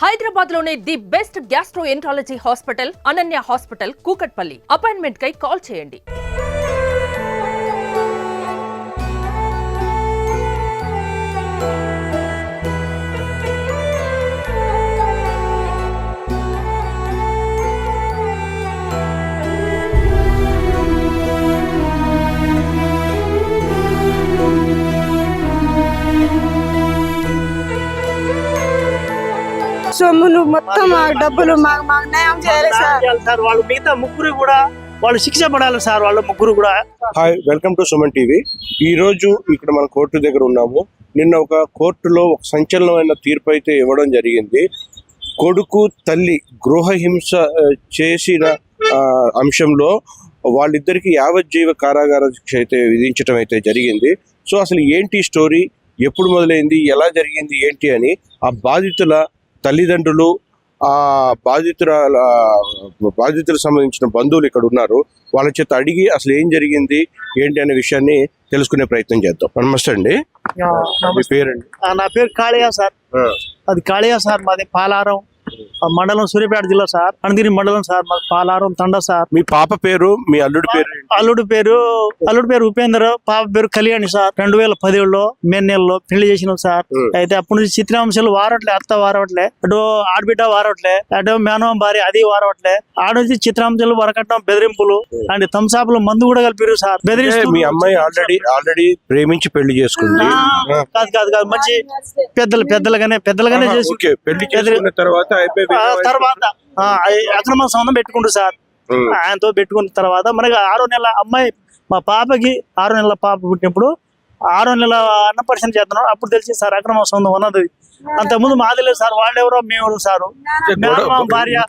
హైదరాబాద్ లోనే the best gastroenterology hospital Ananya hospital Kukatpally. Appointment కై call చేయండి. సొమ్ములు మొత్తం డబ్బులు మాకు న్యాయం చేయాలి సార్. వాళ్ళు మిగతా ముగ్గురు కూడా వాళ్ళు శిక్ష పడాలి సార్. వాళ్ళు ముగ్గురు కూడా. Hi, welcome to Suman TV. ఈ రోజు ఇక్కడ మన కోర్టు దగ్గర ఉన్నాము. నిన్న ఒక కోర్టులో ఒక సంచలనమైన తీర్పు అయితే ఇవ్వడం జరిగింది. కొడుకు తల్లి గృహహింస చేసిన అంశంలో వాళ్ళిద్దరికి యావజ్జీవ కారాగార శిక్ష అయితే విధించడం అయితే జరిగింది. సో అసలు ఏంటి స్టోరీ, ఎప్పుడు మొదలైంది, ఎలా జరిగింది ఏంటి అని ఆ బాధితుల తల్లిదండ్రులు, ఆ బాధితులకు సంబంధించిన బంధువులు ఇక్కడ ఉన్నారు. వాళ్ళ చేత అడిగి అసలు ఏం జరిగింది ఏంటి అనే విషయాన్ని తెలుసుకునే ప్రయత్నం చేద్దాం. నమస్తే అండి. మీ పేరండి? నా పేరు కాళయ్య సార్. అది కాళయ్య సార్. మాది పాలారం మండలం, సూర్యాపేట జిల్లా సార్. అణగిరి మండలం సార్. మాది పాలారం తండ సార్. మీ పాప పేరు, మీ అల్లుడి పేరు? అల్లుడి పేరు ఉపేంద్ర, పాప పేరు కళ్యాణి సార్. 2017లో మే నెలలో పెళ్లి చేసినాం సార్. అయితే అప్పటి నుంచి చిత్రాంశాలు వారట్లే, అత్త వారవట్లే, అటు ఆడబిడ్డ వారవట్లే, అటు మేనవం భార్య అది వారవట్లే. ఆడ నుంచి చిత్రాంశాలు వరకట్నం, బెదిరింపులు అండ్ థమ్సాపులు మందు కూడా కలిపిరు సార్. బెదిరిస్తూ మీ అమ్మాయి ఆల్రెడీ ప్రేమించి పెళ్లి చేసుకుంది? కాదు మంచి పెద్దలుగానే చేసి పెళ్లి చేసుకున్న తర్వాత అక్రమ సంబంధం పెట్టుకుంటారు సార్. ఆయనతో పెట్టుకున్న తర్వాత మనకి 6వ నెల అమ్మాయి, మా పాపకి 6వ నెలల పాప పుట్టినప్పుడు 6వ నెల అన్నపరిచయం చేస్తున్నాం. అప్పుడు తెలిసి సార్ అక్రమ సంబంధం ఉన్నది. అంతకుముందు మాది లేదు సార్. వాళ్ళెవరో మేము సారు. భార్య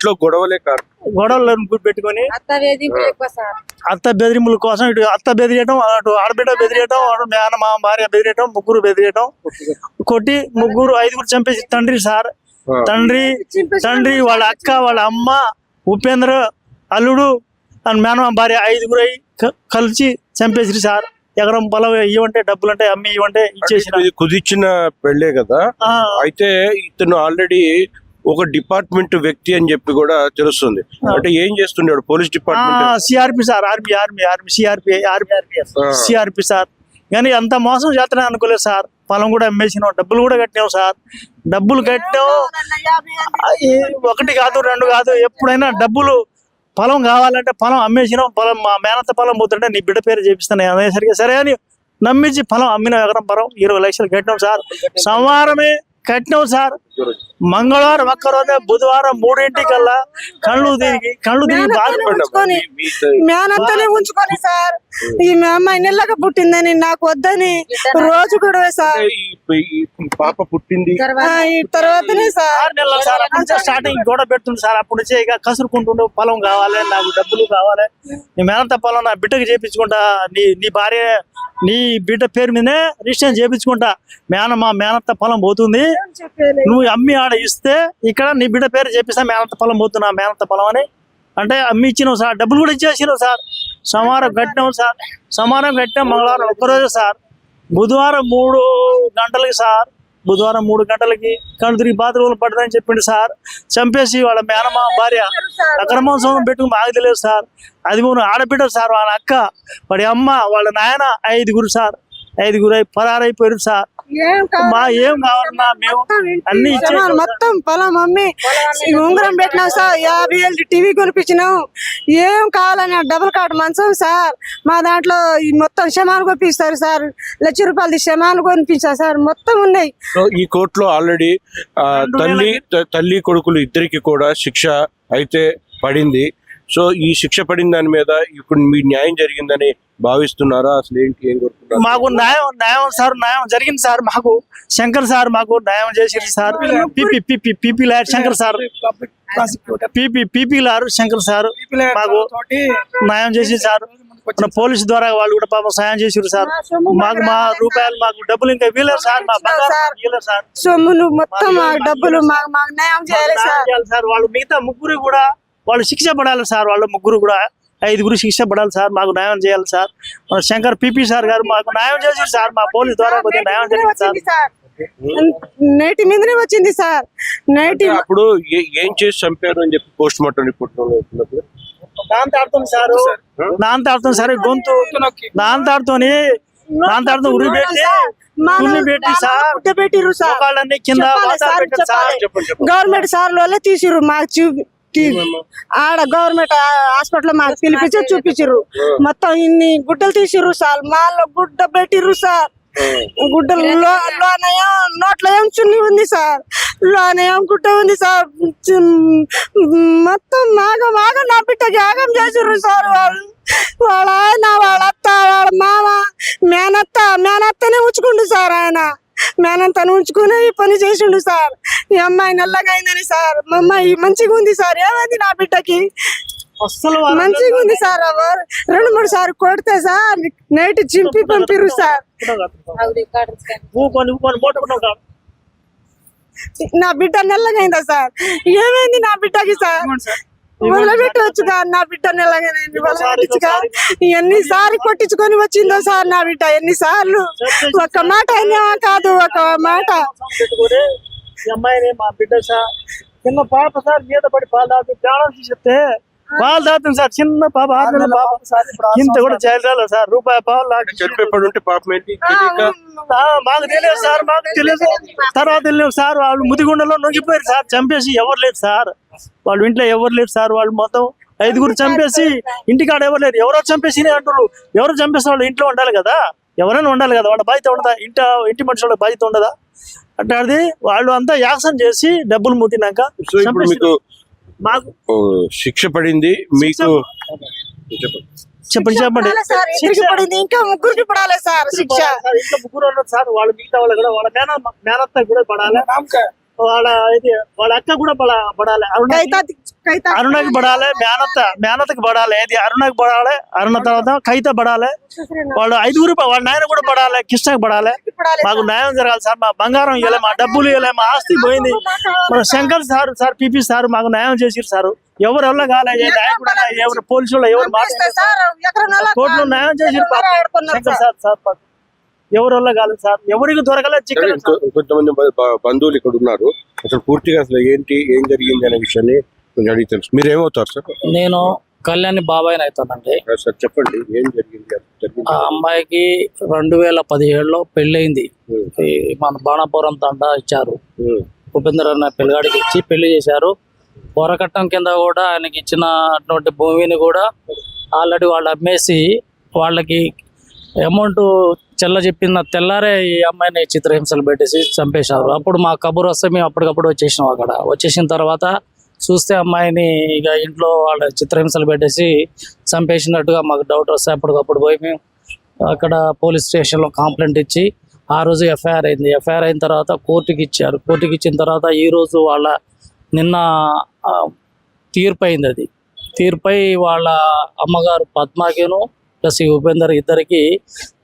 గొడవలను పెట్టుకుని అత్త బెదిరింపుల కోసం ఇటు అత్త బెదిరియటం, అటు ఆడబిడ్డ బెదిరియటం, అటు మా భార్య బెదిరియటం, ముగ్గురు బెదిరియటం, కొట్టి 5గురు చంపేసి తండ్రి సార్. తండ్రి వాళ్ళ అక్క, వాళ్ళ అమ్మ, ఉపేంద్ర, అల్లుడు అండ్ మేనమా భార్య 5గురు కలిసి చంపేసి సార్. ఎకరం పొలం ఇవ్వంటే డబ్బులు అంటే అమ్మి ఇవ్వంటే ఇచ్చేసిన. కుదిర్చిన పెళ్లే కదా. అయితే ఇతను ఆల్రెడీ ఒక డిపార్ట్మెంట్ వ్యక్తి అని చెప్పి కూడా తెలుస్తుంది. అంటే ఏం చేస్తున్నాడు? Police department, CRP sir. CRP sir. కానీ అంత మోసం చేస్తానే అనుకోలేదు సార్. పొలం కూడా అమ్మేసినాం, డబ్బులు కూడా కట్టినాం సార్. డబ్బులు కట్టాం, 1 కాదు 2 కాదు. ఎప్పుడైనా డబ్బులు పొలం కావాలంటే పొలం అమ్మేసినాం. పొలం మా మేనత్త పొలం పోతుంటే నీ బిడ్డ పేరు చేపిస్తాను అనేసరికి సరే అని నమ్మించి పొలం అమ్మిన ఎకరం పొలం 20 లక్షలు కట్టినాం సార్. సోమవారమే కట్టినాం సార్. మంగళవారం ఒక్కరోజే, బుధవారం 3ంటికల్లా కళ్ళు తిరిగి బాధపడుకొని మేనత్తనే ఉంచుకొని సార్. ఈ అమ్మాయి నెలగా పుట్టిందని నాకు వద్దని రోజు కూడా సార్. పాప పుట్టింది తర్వాతనే సార్ స్టార్టింగ్ గొడవ పెడుతుంది సార్. అప్పుడు నుంచి ఇక కసురుకుంటుండే పొలం కావాలి, నాకు డబ్బులు కావాలి, నీ మేనత్త పొలం నా బిడ్డకి చేపించుకుంటా, నీ భార్య నీ బిడ్డ పేరు మీదే రిజిస్ట్రేషన్ చేపించుకుంటా. మా మేనత్త పొలం పోతుంది, నువ్వు అమ్మి ఆడ ఇస్తే ఇక్కడ నీ బిడ్డ పేరు చేపిస్తా, మేనత్త పొలం పోతున్నా, మేనత్త పొలం అని అంటే అమ్మి ఇచ్చినావు సార్. డబ్బులు కూడా ఇచ్చేసినావు సార్. సోమవారం కట్టినావు సార్. సోమవారం కట్టినాం. మంగళవారం ఒక్కరోజు సార్. బుధవారం 3 గంటలకి సార్. బుధవారం 3 గంటలకి కళ్ళు తిరిగి బాత్రూమ్లు పడదని చెప్పిండు సార్. చంపేసి వాళ్ళ మేనమా భార్య అక్రమ సంబంధం పెట్టుకుని మాకు తెలియదు సార్. 5గురు ఆడబిడ్డ సార్. వాళ్ళ అక్క, వాడి అమ్మ, వాళ్ళ నాయన 5గురు సార్. 5గురు పరారైపోయారు సార్. ఏం కావాలన్నా మేము అన్ని ఇచ్చాము. మొత్తం పొలం అమ్మి ఉంగరం పెట్టినాం సార్. 50 ఏళ్ళు టీవీ కొనిపించినాం. ఏం కావాలని డబుల్ కార్డు మంచం సార్. మా దాంట్లో మొత్తం క్షమాలు కొనిపిస్తారు సార్. ₹1,00,000 క్షమాలు కొనిపించారు సార్. మొత్తం ఉన్నాయి. ఈ కోర్టులో ఆల్రెడీ తల్లి కొడుకులు ఇద్దరికి కూడా శిక్ష అయితే పడింది. సో ఈ శిక్ష పడిన దాని మీద ఇప్పుడు మీ న్యాయం జరిగిందని భావిస్తున్నారా? అసలు ఏంటి, ఏం కోరుకుంటున్నారు? మాకు న్యాయం సార్. న్యాయం జరిగింది సార్. మాకు శంకర్ సార్ మాకు న్యాయం చేసింది sir. PP lawyer Shankar sir. PP lawyer Shankar sir మాకు న్యాయం చేసి సార్. మన పోలీసు ద్వారా వాళ్ళు కూడా పాపం సాయం చేసారు సార్. మాకు మా రూపాయలు, మాకు డబ్బులు ఇంకా వీలేదు సార్. మా బంగారు సార్. సొమ్ములు మొత్తం డబ్బులు మాకు న్యాయం చేయాలి సార్. వాళ్ళు మిగతా ముగ్గురు కూడా వాళ్ళు శిక్ష పడాలి సార్. వాళ్ళు ముగ్గురు కూడా 5గురు శిక్ష పడాలి సార్. మాకు న్యాయం చేయాలి సార్. శంకర్ పీపీ సార్ గారు మాకు న్యాయం చేశారు సార్. మా పోలీసు ద్వారా కొద్దిగా న్యాయం జరిగింది సార్. నైట్ మీదనే వచ్చింది సార్. నైట్ అప్పుడు ఏం చేసి చంపారు అని చెప్పి పోస్ట్ మార్టం రిపోర్ట్ వచ్చినప్పుడు నాంతాడుతుంది సార్ గొంతు నాంతాడుతూ ఉరి పెట్టి ఉన్ని పెట్టి సార్ పెట్టిర్రు సార్. మోకాళ్ళన్నీ కింద వాతాలు పెట్టారు సార్. గవర్నమెంట్ సార్ వాళ్ళే తీసిర్రు మాకు ఆడ గవర్నమెంట్ హాస్పిటల్ మాకు పిలిపించి చూపించారు. మొత్తం ఇన్ని గుడ్డలు తీసిర్రు సార్. మాలో గుడ్డ పెట్టిర్రు సార్. గుడ్డలు లోనయం నోట్లో ఏం చున్ని ఉంది సార్. లోనయం గుడ్డ ఉంది సార్. మొత్తం మాగం నా బిడ్డకి యాగం చేసిర్రు సార్. వాళ్ళ ఆయన, వాళ్ళ అత్త, వాళ్ళ మామ, మేనత్తనే ఉంచుకుండు సార్. ఆయన మేనంతను ఉంచుకుని ఈ పని చేసిండు సార్. ఈ అమ్మాయి నల్లగా అయిందని సార్. మా అమ్మాయి మంచిగా ఉంది సార్. ఏమైంది నా బిడ్డకి? అస్సలు మంచిగా ఉంది సార్. 2-3 సార్లు కొడితే సార్ నైట్ చింపి పంపిర్రు సార్. నా బిడ్డ నల్లగా అయిందా సార్? ఏమైంది నా బిడ్డకి సార్? వదిలిపెట్టవచ్చుగా నా బిడ్డ నెలగానే వదిలిపెట్టచ్చుగా. ఎన్నిసార్లు కొట్టించుకొని వచ్చిందో సార్ నా బిడ్డ. ఎన్నిసార్లు ఒక మాట అయినా కాదు, ఒక మాట. ఈ అమ్మాయిని మా బిడ్డ సార్ చిన్న పాప సార్ మీద పడి పాలు తాగుతుంది. ప్రాణం తీసేస్తే పాలు తాగుతుంది సార్. చిన్న పాప 6 నెలల పాప ఇంత కూడా చేయలేదు సార్. రూపాయి పాలు చనిపోయి ఉంటే పాపం ఏంటి మాకు తెలియదు సార్. మాకు తెలియదు తర్వాత తెలియదు సార్. వాళ్ళు ముదిగుండలో నొంగిపోయారు సార్. చంపేసి ఎవరు లేరు సార్. వాళ్ళు ఇంట్లో ఎవరు లేరు సార్. వాళ్ళు మొత్తం 5గురు చంపేసి ఇంటికాడ ఎవరు లేరు. ఎవరో చంపేసి అంటారు. ఎవరు చంపేసిన వాళ్ళు ఇంట్లో ఉండాలి కదా. ఎవరైనా ఉండాలి కదా. వాళ్ళ బాధ్యత ఉండదా? ఇంటి మనిషి వాళ్ళ బాధ్యత ఉండదా? అంటే అది వాళ్ళు అంతా యాక్షన్ చేసి డబ్బులు ముట్టినాక ఇప్పుడు మీకు మాకు శిక్ష పడింది. మీకు చెప్పండి సార్ ఇద్దరికి పడింది, ఇంకా 3కి పడాలి సార్ శిక్ష. ఇంకా 3 ఉన్నారు సార్. వాళ్ళు మిగతా వాళ్ళు కూడా వాళ్ళ మేనత్త కూడా పడాలి. వాళ్ళ అక్క కూడా పడాలి. అరుణకి పడాలి. మేనత్తకి పడాలి. అరుణకి పడాలి. అరుణ తర్వాత కైత పడాలి. వాళ్ళు 5గురు వాళ్ళ నాయన కూడా పడాలి. కృష్ణకి పడాలి. మాకు న్యాయం జరగాలి సార్. మా బంగారం ఇవ్వలే, మా డబ్బులు ఇవ్వలే, మా ఆస్తి పోయింది. మన శంకర్ సార్ పిపి సార్ మాకు న్యాయం చేసిరు సార్. ఎవరు కాలే నాయకుడు ఎవరు పోలీసు వాళ్ళు ఎవరు కోర్టులో న్యాయం చేసిరు శంకర్ సార్. ఎవరు కాలేదు సార్. ఎవరికి దొరకలేదు. కొంతమంది బంధువులు ఇక్కడ ఉన్నారు. అసలు పూర్తిగా అసలు ఏం జరిగింది అనే విషయాన్ని కొంచెం అడిగి తెలుసు. మీరు ఏమవుతారు సార్? నేను కళ్యాణి బాబాయ్ అవుతానండి. సార్ చెప్పండి ఏం జరిగింది. ఆ అమ్మాయికి 2017లో పెళ్ళయింది. మన బాణాపురం తండా ఇచ్చారు. ఉపేంద్ర అన్న పిల్లగాడికి ఇచ్చి పెళ్లి చేశారు. పొరకట్టం కింద కూడా ఆయనకి ఇచ్చినటువంటి భూమిని కూడా ఆల్రెడీ వాళ్ళు అమ్మేసి వాళ్ళకి అమౌంట్ చెప్పిన తెల్లారే ఈ అమ్మాయిని చిత్రహింసలు పెట్టేసి చంపేశారు. అప్పుడు మా కబురు వస్తే మేము అప్పటికప్పుడు వచ్చేసినాం. అక్కడ వచ్చేసిన తర్వాత చూస్తే అమ్మాయిని ఇక ఇంట్లో వాళ్ళ చిత్రహింసలు పెట్టేసి చంపేసినట్టుగా మాకు డౌట్ వస్తే అప్పటికప్పుడు పోయి మేము అక్కడ పోలీస్ స్టేషన్లో కంప్లైంట్ ఇచ్చి ఆ రోజు ఎఫ్ఐఆర్ అయింది. ఎఫ్ఐఆర్ అయిన తర్వాత కోర్టుకి ఇచ్చారు. కోర్టుకి ఇచ్చిన తర్వాత ఈరోజు వాళ్ళ నిన్న తీర్పు అయింది. అది తీర్పై వాళ్ళ అమ్మగారు పద్మాకిను ప్లస్ ఈ ఉపేందర్ ఇద్దరికి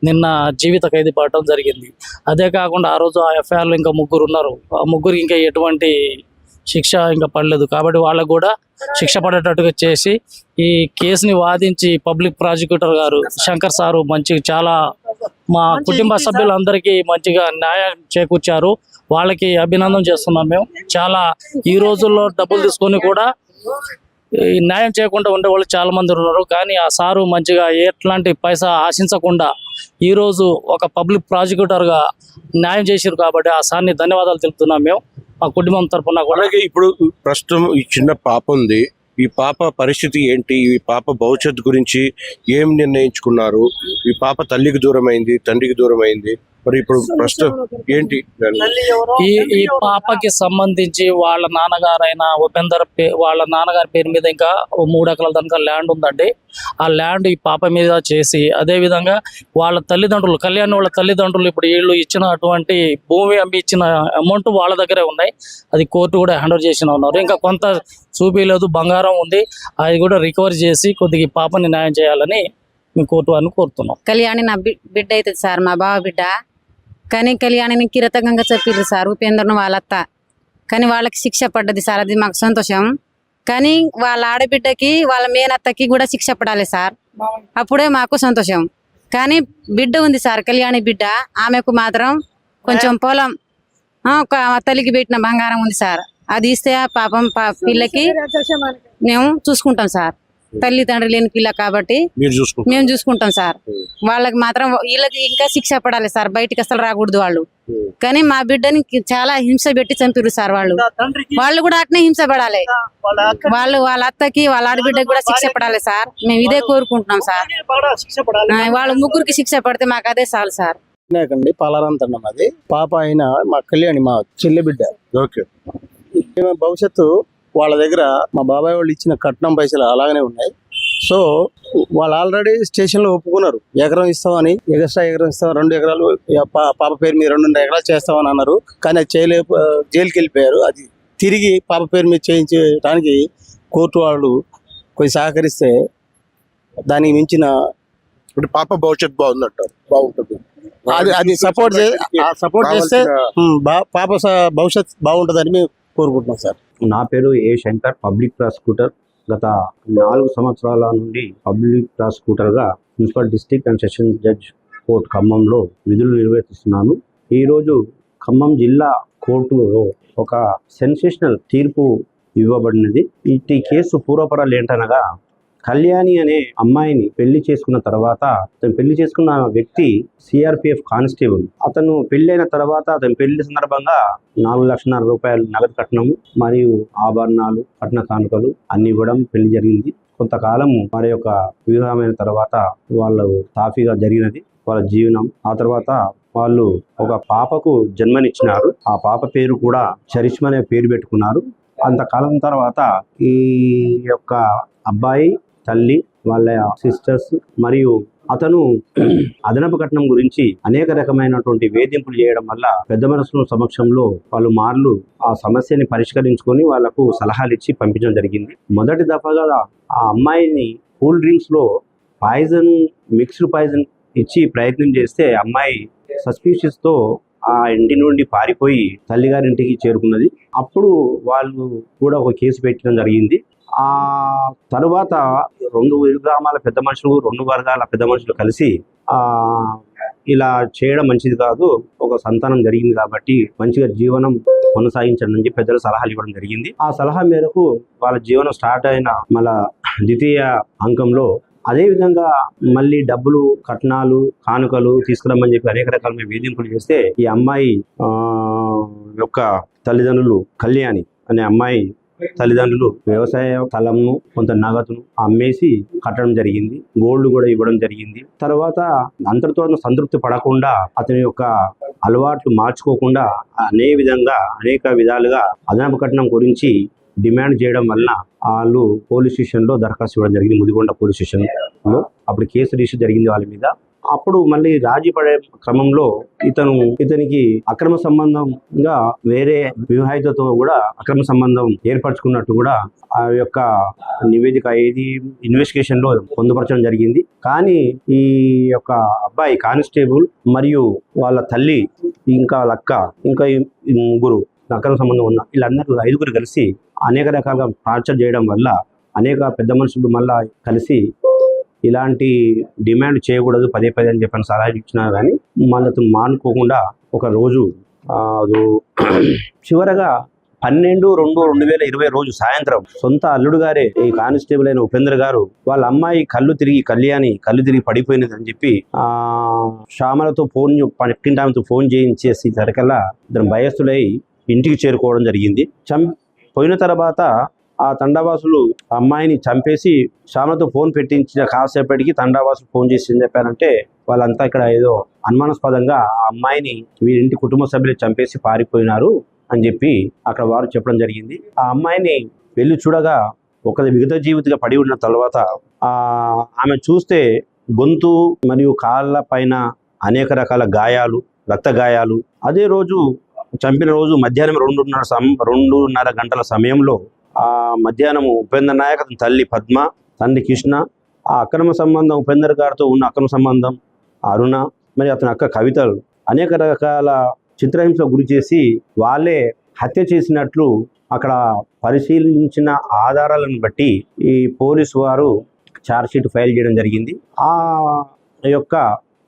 నిన్న జీవిత ఖైదీ పడటం జరిగింది. అదే కాకుండా ఆ రోజు ఆ ఎఫ్ఐఆర్లో ఇంకా 3 ఉన్నారు. ఆ 3 ఇంకా ఎటువంటి శిక్ష ఇంకా పడలేదు. కాబట్టి వాళ్ళకు కూడా శిక్ష పడేటట్టుగా చేసి ఈ కేసుని వాదించి పబ్లిక్ ప్రాసిక్యూటర్ గారు శంకర్ సారు చాలా మా కుటుంబ సభ్యులందరికీ మంచిగా న్యాయం చేకూర్చారు. వాళ్ళకి అభినందన చేస్తున్నాం. మేము చాలా ఈ రోజుల్లో డబ్బులు తీసుకొని కూడా ఈ న్యాయం చేయకుండా ఉండే వాళ్ళు చాలా మంది ఉన్నారు. కానీ ఆ సారు మంచిగా ఎట్లాంటి పైసా ఆశించకుండా ఈరోజు ఒక పబ్లిక్ ప్రాసిక్యూటర్గా న్యాయం చేశారు. కాబట్టి ఆ సార్ని ధన్యవాదాలు తెలుపుతున్నాం మేము మా కుటుంబం తరఫున కూడా. అలాగే ఇప్పుడు ప్రస్తుతం ఈ చిన్న పాప ఉంది. ఈ పాప పరిస్థితి ఏంటి? ఈ పాప భవిష్యత్తు గురించి ఏం నిర్ణయించుకున్నారు? ఈ పాప తల్లికి దూరమైంది, తండ్రికి దూరమైంది. మరి ఇప్పుడు ప్రస్తుతం ఏంటి? ఈ పాపకి సంబంధించి వాళ్ళ నాన్నగారైన ఉపేందర్ వాళ్ళ నాన్నగారి పేరు మీద ఇంకా 3 ఎకరాల దాకా ల్యాండ్ ఉందండి. ఆ ల్యాండ్ ఈ పాప మీద చేసి అదే విధంగా వాళ్ళ తల్లిదండ్రులు కళ్యాణ్ వాళ్ళ తల్లిదండ్రులు ఇప్పుడు వీళ్ళు ఇచ్చిన అటువంటి భూమి అమ్మి ఇచ్చిన అమౌంట్ వాళ్ళ దగ్గరే ఉన్నాయి. అది కోర్టు కూడా హ్యాండ్ ఓవర్ చేసిన ఉన్నారు. ఇంకా కొంత చూపించలేదు, బంగారం ఉంది. అది కూడా రికవర్ చేసి కొద్దిగా ఈ పాపని న్యాయం చేయాలని మేము కోర్టు వారిని కోరుతున్నాం. కళ్యాణి నా బిడ్డ అవుతుంది సార్, మా బావ బిడ్డ. కానీ కళ్యాణిని కిరతకంగా చెప్పిర్రు సార్ ఉపేంద్రను వాళ్ళత్త. కానీ వాళ్ళకి శిక్ష పడ్డది సార్, అది మాకు సంతోషం. కానీ వాళ్ళ ఆడబిడ్డకి వాళ్ళ మేనత్తకి కూడా శిక్ష పడాలి సార్, అప్పుడే మాకు సంతోషం. కానీ బిడ్డ ఉంది సార్, కళ్యాణి బిడ్డ. ఆమెకు మాత్రం కొంచెం పొలం ఒక తల్లికి పెట్టిన బంగారం ఉంది సార్, అది ఇస్తే ఆ పాపం పిల్లకి మేము చూసుకుంటాం సార్. తల్లి తండ్రి లేని పిల్ల కాబట్టి మీరు చూసుకుంటారు. మేము చూసుకుంటాం సార్. వాళ్ళకి మాత్రం వీళ్ళకి ఇంకా శిక్ష పడాలి సార్, బయటికి అసలు రాకూడదు వాళ్ళు. కానీ మా బిడ్డని చాలా హింస పెట్టి చంపిరు సార్ వాళ్ళు. వాళ్ళు కూడా అట్నే హింస పడాలి. వాళ్ళ అత్తకి వాళ్ళ ఆడబిడ్డకి కూడా శిక్ష పడాలి సార్. మేము ఇదే కోరుకుంటున్నాం సార్. వాళ్ళ ముగ్గురికి శిక్ష పడితే మాకు అదే చాలు సార్. వినాయకండి పాలారంతన్నం అది. పాప అయిన మా కళ్యాణి మా చెల్లి బిడ్డ. ఓకే. ఈమె భవిష్యత్తు వాళ్ళ దగ్గర మా బాబాయ్ వాళ్ళు ఇచ్చిన కట్నం పైసలు అలాగనే ఉన్నాయి. సో వాళ్ళు ఆల్రెడీ స్టేషన్లో ఒప్పుకున్నారు, ఎకరం ఇస్తామని, ఎక్స్ట్రా ఎకరం ఇస్తాం, 2 ఎకరాలు పాప పేరు మీద 2.5 ఎకరాలు చేస్తామని అన్నారు. కానీ అది జైలుకి వెళ్ళిపోయారు. అది తిరిగి పాప పేరు మీద చేయించడానికి కోర్టు వాళ్ళు కొంచెం సహకరిస్తే దానికి మించిన ఇప్పుడు పాప భవిష్యత్తు బాగుందంటారు, బాగుంటుంది. అది సపోర్ట్ చేస్తే పాప భవిష్యత్ బాగుంటుందని మేము కోరుకుంటున్నాం సార్. నా పేరు ఏ శంకర్, పబ్లిక్ ప్రాసిక్యూటర్. గత 4 సంవత్సరాల నుండి పబ్లిక్ ప్రాసిక్యూటర్గా municipal district and session judge court ఖమ్మంలో విధులు నిర్వర్తిస్తున్నాను. ఈరోజు ఖమ్మం జిల్లా కోర్టులో ఒక సెన్సేషనల్ తీర్పు ఇవ్వబడినది. ఈ కేసు పూర్వపరాలు ఏంటనగా, కళ్యాణి అనే అమ్మాయిని పెళ్లి చేసుకున్న తర్వాత, అతను పెళ్లి చేసుకున్న వ్యక్తి సిఆర్పిఎఫ్ కానిస్టేబుల్. అతను పెళ్లి అయిన తర్వాత అతని పెళ్లి సందర్భంగా 4,50,000 రూపాయలు నగదు కట్నము మరియు ఆభరణాలు, కట్న కానుకలు అన్ని ఇవ్వడం పెళ్లి జరిగింది. కొంతకాలం వారి యొక్క వివాహమైన తర్వాత వాళ్ళు సాఫీగా జరిగినది వాళ్ళ జీవనం. ఆ తర్వాత వాళ్ళు ఒక పాపకు జన్మనిచ్చినారు. ఆ పాప పేరు కూడా చరిష్మ అనే పేరు పెట్టుకున్నారు. అంతకాలం తర్వాత ఈ యొక్క అబ్బాయి తల్లి, వాళ్ళ సిస్టర్స్ మరియు అతను అదనపు కట్నం గురించి అనేక రకమైనటువంటి వేధింపులు చేయడం వల్ల పెద్ద మనసుల సమక్షంలో వాళ్ళు మార్లు ఆ సమస్యని పరిష్కరించుకొని వాళ్లకు సలహాలు ఇచ్చి పంపించడం జరిగింది. మొదటి దఫాగా ఆ అమ్మాయిని కూల్ డ్రింక్స్ లో మిక్స్డ్ పాయిజన్ ఇచ్చి ప్రయత్నం చేస్తే అమ్మాయి సస్పీషియస్ తో ఆ ఇంటి నుండి పారిపోయి తల్లిగారింటికి చేరుకున్నది. అప్పుడు వాళ్ళు కూడా ఒక కేసు పెట్టడం జరిగింది. ఆ తరువాత 2 గ్రామాల పెద్ద మనుషులు, 2 వర్గాల పెద్ద మనుషులు కలిసి ఇలా చేయడం మంచిది కాదు, ఒక సంతానం జరిగింది కాబట్టి మంచిగా జీవనం కొనసాగించండి అని చెప్పి పెద్దలు సలహాలు ఇవ్వడం జరిగింది. ఆ సలహా మేరకు వాళ్ళ జీవనం స్టార్ట్ అయిన మళ్ళా ద్వితీయ అంకంలో అదే విధంగా మళ్ళీ డబ్బులు, కట్నాలు, కానుకలు తీసుకురమ్మని చెప్పి అనేక రకాల వేధింపులు చేస్తే ఈ అమ్మాయి యొక్క తల్లిదండ్రులు, కళ్యాణి అనే అమ్మాయి తల్లిదండ్రులు వ్యవసాయ స్థలంను, కొంత నగదును అమ్మేసి కట్టడం జరిగింది. గోల్డ్ కూడా ఇవ్వడం జరిగింది. తర్వాత అంతటితో సంతృప్తి పడకుండా అతని యొక్క అలవాట్లు మార్చుకోకుండా అనేక విధాలుగా అదనపు కట్నం గురించి డిమాండ్ చేయడం వలన వాళ్ళు పోలీస్ స్టేషన్లో దరఖాస్తు ఇవ్వడం జరిగింది. ముదిగొండ పోలీస్ స్టేషన్లో అప్పుడు కేసు రిజిస్టర్ జరిగింది వాళ్ళ మీద. అప్పుడు మళ్ళీ రాజీ పడే క్రమంలో ఇతనికి అక్రమ సంబంధంగా వేరే వివాహితతో కూడా అక్రమ సంబంధం ఏర్పరచుకున్నట్టు కూడా ఆ యొక్క నివేదిక ఇన్వెస్టిగేషన్ లో పొందుపరచడం జరిగింది. కానీ ఈ యొక్క అబ్బాయి కానిస్టేబుల్ మరియు వాళ్ళ తల్లి, ఇంకా వాళ్ళ అక్క, ఇంకా 3 అక్రమ సంబంధం ఉన్న వీళ్ళందరూ 5గురు కలిసి అనేక రకాలుగా టార్చర్ చేయడం వల్ల అనేక పెద్ద మనుషులు మళ్ళా కలిసి ఇలాంటి డిమాండ్ చేయకూడదు పదే అని చెప్పని సలహా ఇచ్చినా కానీ మళ్ళీ మానుకోకుండా ఒక రోజు చివరగా 12/2/2020 రోజు సాయంత్రం సొంత అల్లుడు గారే ఈ కానిస్టేబుల్ అయిన ఉపేంద్ర గారు వాళ్ళ అమ్మాయి కళ్యాణి కళ్ళు తిరిగి పడిపోయినది అని చెప్పి శ్యామలతో పక్కింటామెతో ఫోన్ చేయించేసి సరికల్లా ఇద్దరు భయస్థులై ఇంటికి చేరుకోవడం జరిగింది. పోయిన తర్వాత ఆ తండావాసులు అమ్మాయిని చంపేసి శ్యామలతో ఫోన్ పెట్టించిన కాసేపటికి తండావాసులు ఫోన్ చేసి ఏం చెప్పారంటే, వాళ్ళంతా ఇక్కడ ఏదో అనుమానాస్పదంగా ఆ అమ్మాయిని వీరింటి కుటుంబ సభ్యులు చంపేసి పారిపోయినారు అని చెప్పి అక్కడ వారు చెప్పడం జరిగింది. ఆ అమ్మాయిని వెళ్ళి చూడగా ఒక విగత జీవితిగా పడి ఉన్న తర్వాత ఆమె చూస్తే గొంతు మరియు కాళ్ళ పైన అనేక రకాల గాయాలు, రక్త గాయాలు. అదే రోజు చంపిన రోజు మధ్యాహ్నం 2:30 గంటల సమయంలో ఆ మధ్యాహ్నము ఉపేంద్ర నాయక్, అతని తల్లి పద్మ, తండ్రి కృష్ణ, ఆ అక్రమ సంబంధం ఉపేంద్ర గారితో ఉన్న అక్రమ సంబంధం అరుణ, మరి అతని అక్క కవితలు అనేక రకాల చిత్రహింసకు గురి చేసి వాళ్ళే హత్య చేసినట్లు అక్కడ పరిశీలించిన ఆధారాలను బట్టి ఈ పోలీసు వారు ఛార్జ్షీట్ ఫైల్ చేయడం జరిగింది. ఆ యొక్క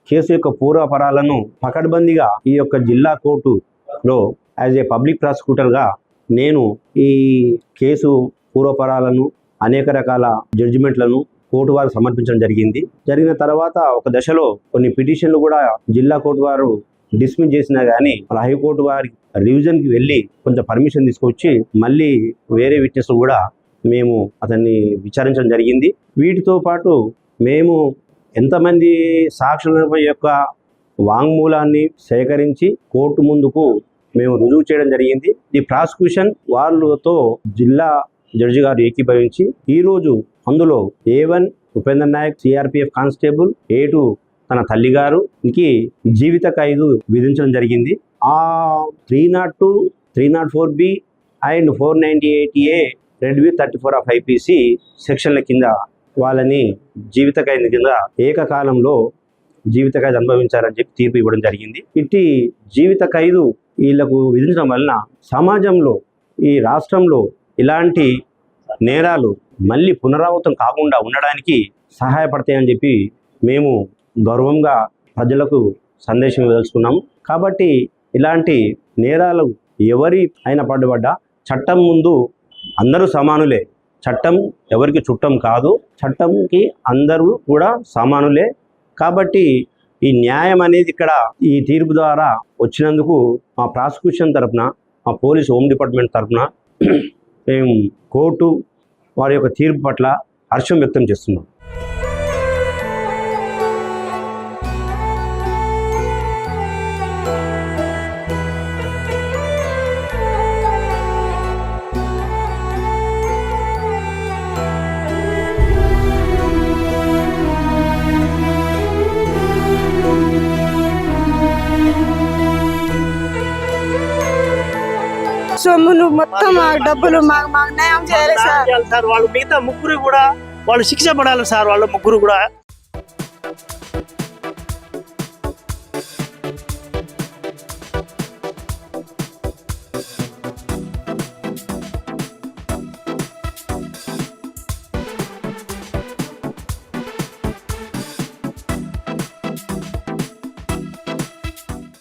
కేసు యొక్క పూర్వపరాలను పకడ్బందీగా ఈ యొక్క జిల్లా కోర్టులో యాజ్ ఏ పబ్లిక్ ప్రాసిక్యూటర్గా నేను ఈ కేసు పూర్వపరాలను అనేక రకాల జడ్జిమెంట్లను కోర్టు వారు సమర్పించడం జరిగిన తర్వాత ఒక దశలో కొన్ని పిటిషన్లు కూడా జిల్లా కోర్టు వారు డిస్మిస్ చేసినా కానీ హైకోర్టు వారి రివిజన్కి వెళ్ళి కొంచెం పర్మిషన్ తీసుకొచ్చి మళ్ళీ వేరే విట్నెస్ కూడా మేము అతన్ని విచారించడం జరిగింది. వీటితో పాటు మేము ఎంతమంది సాక్షుల యొక్క వాంగ్మూలాన్ని సేకరించి కోర్టు ముందుకు మేము రుజువు చేయడం జరిగింది. ఈ ప్రాసిక్యూషన్ వాళ్ళతో జిల్లా జడ్జి గారు ఏకీభవించి ఈరోజు అందులో A1 Upender Naik CRPF constable, A2 తన తల్లిగారుకి జీవిత ఖైదు విధించడం జరిగింది. ఆ 302, 304B and 498A red with 34 of IPC సెక్షన్ల కింద వాళ్ళని జీవిత ఖైదు కింద ఏకకాలంలో జీవిత ఖైదు అనుభవించారని చెప్పి తీర్పు ఇవ్వడం జరిగింది. ఇట్టి జీవిత ఖైదు వీళ్లకు విధించడం వలన సమాజంలో ఈ రాష్ట్రంలో ఇలాంటి నేరాలు మళ్ళీ పునరావృతం కాకుండా ఉండడానికి సహాయపడతాయని చెప్పి మేము గౌరవంగా ప్రజలకు సందేశం ఇవ్వదలుచుకున్నాము. కాబట్టి ఇలాంటి నేరాలు ఎవరి అయినా పడ్డా చట్టం ముందు అందరూ సమానులే. చట్టం ఎవరికి చుట్టం కాదు, చట్టంకి అందరూ కూడా సమానులే. కాబట్టి ఈ న్యాయం అనేది ఇక్కడ ఈ తీర్పు ద్వారా వచ్చినందుకు మా ప్రాసిక్యూషన్ తరఫున, మా పోలీస్ హోమ్ డిపార్ట్మెంట్ తరఫున మేము కోర్టు వారి యొక్క తీర్పు పట్ల హర్షం వ్యక్తం చేస్తున్నాం. సొమ్ములు మొత్తం మాకు డబ్బులు మాకు న్యాయం చేయాలి సార్. సార్ వాళ్ళు మిగతా ముగ్గురు కూడా వాళ్ళు శిక్ష పడాలి సార్. వాళ్ళ ముగ్గురు కూడా